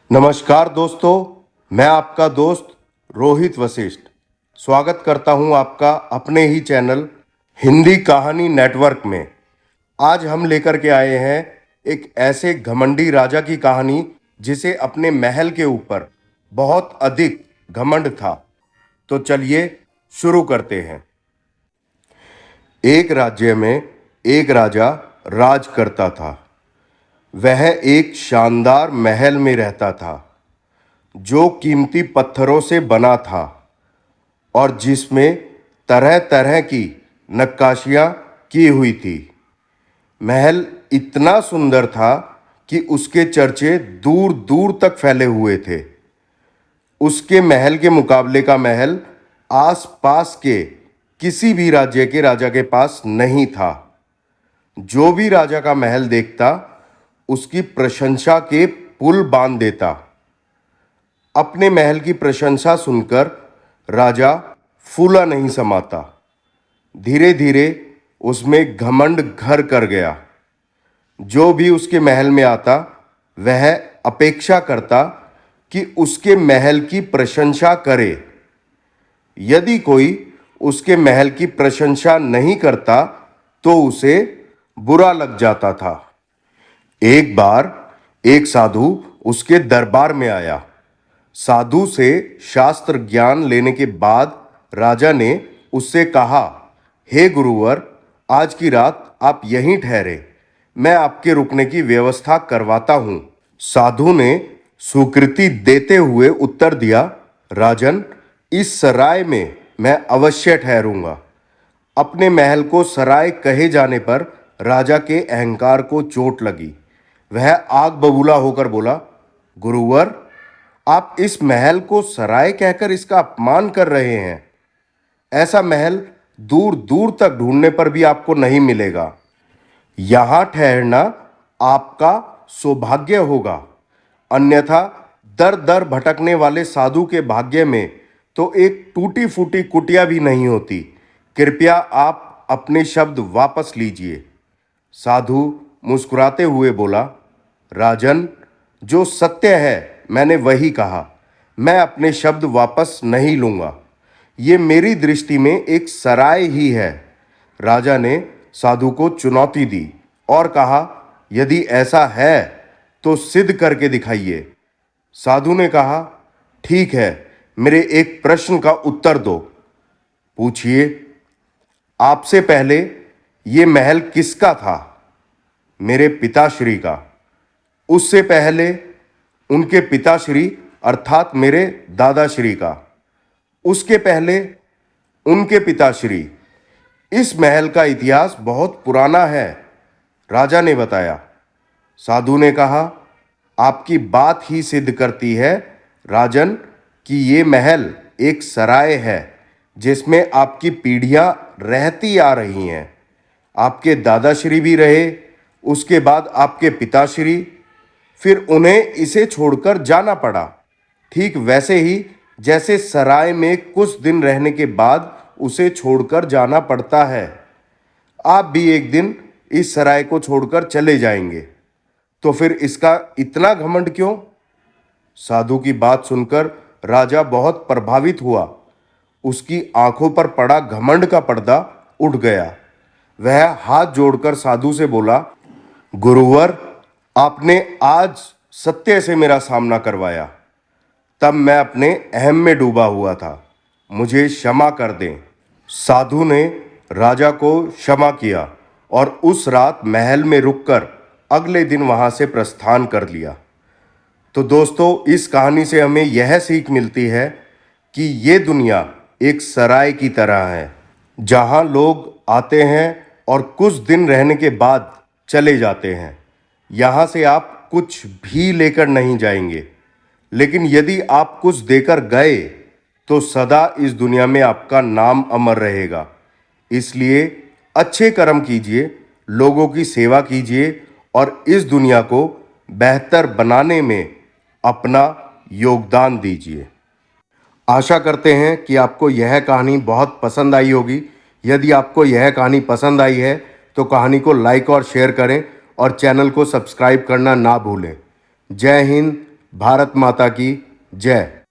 नमस्कार दोस्तों, मैं आपका दोस्त रोहित वशिष्ठ स्वागत करता हूं आपका अपने ही चैनल हिंदी कहानी नेटवर्क में। आज हम लेकर के आए हैं एक ऐसे घमंडी राजा की कहानी जिसे अपने महल के ऊपर बहुत अधिक घमंड था। तो चलिए शुरू करते हैं। एक राज्य में एक राजा राज करता था। वह एक शानदार महल में रहता था जो कीमती पत्थरों से बना था और जिसमें तरह तरह की नक्काशियां की हुई थी। महल इतना सुंदर था कि उसके चर्चे दूर दूर तक फैले हुए थे। उसके महल के मुकाबले का महल आस पास के किसी भी राज्य के राजा के पास नहीं था। जो भी राजा का महल देखता उसकी प्रशंसा के पुल बांध देता। अपने महल की प्रशंसा सुनकर राजा फूला नहीं समाता। धीरे धीरे उसमें घमंड घर कर गया। जो भी उसके महल में आता वह अपेक्षा करता कि उसके महल की प्रशंसा करे। यदि कोई उसके महल की प्रशंसा नहीं करता तो उसे बुरा लग जाता था। एक बार एक साधु उसके दरबार में आया। साधु से शास्त्र ज्ञान लेने के बाद राजा ने उससे कहा, हे गुरुवर, आज की रात आप यहीं ठहरे, मैं आपके रुकने की व्यवस्था करवाता हूं। साधु ने स्वीकृति देते हुए उत्तर दिया, राजन, इस सराय में मैं अवश्य ठहरूंगा। अपने महल को सराय कहे जाने पर राजा के अहंकार को चोट लगी। वह आग बबूला होकर बोला, गुरुवर, आप इस महल को सराय कहकर इसका अपमान कर रहे हैं। ऐसा महल दूर दूर तक ढूंढने पर भी आपको नहीं मिलेगा। यहां ठहरना आपका सौभाग्य होगा, अन्यथा दर दर भटकने वाले साधु के भाग्य में तो एक टूटी फूटी कुटिया भी नहीं होती। कृपया आप अपने शब्द वापस लीजिए। साधु मुस्कुराते हुए बोला, राजन, जो सत्य है मैंने वही कहा। मैं अपने शब्द वापस नहीं लूंगा। ये मेरी दृष्टि में एक सराय ही है। राजा ने साधु को चुनौती दी और कहा, यदि ऐसा है तो सिद्ध करके दिखाइए। साधु ने कहा, ठीक है, मेरे एक प्रश्न का उत्तर दो। पूछिए। आपसे पहले ये महल किसका था? मेरे पिताश्री का। उससे पहले उनके पिताश्री अर्थात मेरे दादाश्री का। उसके पहले उनके पिताश्री। इस महल का इतिहास बहुत पुराना है, राजा ने बताया। साधु ने कहा, आपकी बात ही सिद्ध करती है राजन कि ये महल एक सराय है जिसमें आपकी पीढ़ियां रहती आ रही हैं। आपके दादाश्री भी रहे, उसके बाद आपके पिताश्री, फिर उन्हें इसे छोड़कर जाना पड़ा। ठीक वैसे ही जैसे सराय में कुछ दिन रहने के बाद उसे छोड़कर जाना पड़ता है। आप भी एक दिन इस सराय को छोड़कर चले जाएंगे, तो फिर इसका इतना घमंड क्यों? साधु की बात सुनकर राजा बहुत प्रभावित हुआ। उसकी आंखों पर पड़ा घमंड का पर्दा उठ गया। वह हाथ जोड़कर साधु से बोला, गुरुवर, आपने आज सत्य से मेरा सामना करवाया। तब मैं अपने अहम में डूबा हुआ था, मुझे क्षमा कर दें। साधु ने राजा को क्षमा किया और उस रात महल में रुककर अगले दिन वहां से प्रस्थान कर लिया। तो दोस्तों, इस कहानी से हमें यह सीख मिलती है कि ये दुनिया एक सराय की तरह है, जहां लोग आते हैं और कुछ दिन रहने के बाद चले जाते हैं। यहाँ से आप कुछ भी लेकर नहीं जाएंगे, लेकिन यदि आप कुछ देकर गए तो सदा इस दुनिया में आपका नाम अमर रहेगा। इसलिए अच्छे कर्म कीजिए, लोगों की सेवा कीजिए और इस दुनिया को बेहतर बनाने में अपना योगदान दीजिए। आशा करते हैं कि आपको यह कहानी बहुत पसंद आई होगी। यदि आपको यह कहानी पसंद आई है तो कहानी को लाइक और शेयर करें और चैनल को सब्सक्राइब करना ना भूलें। जय हिंद, भारत माता की जय।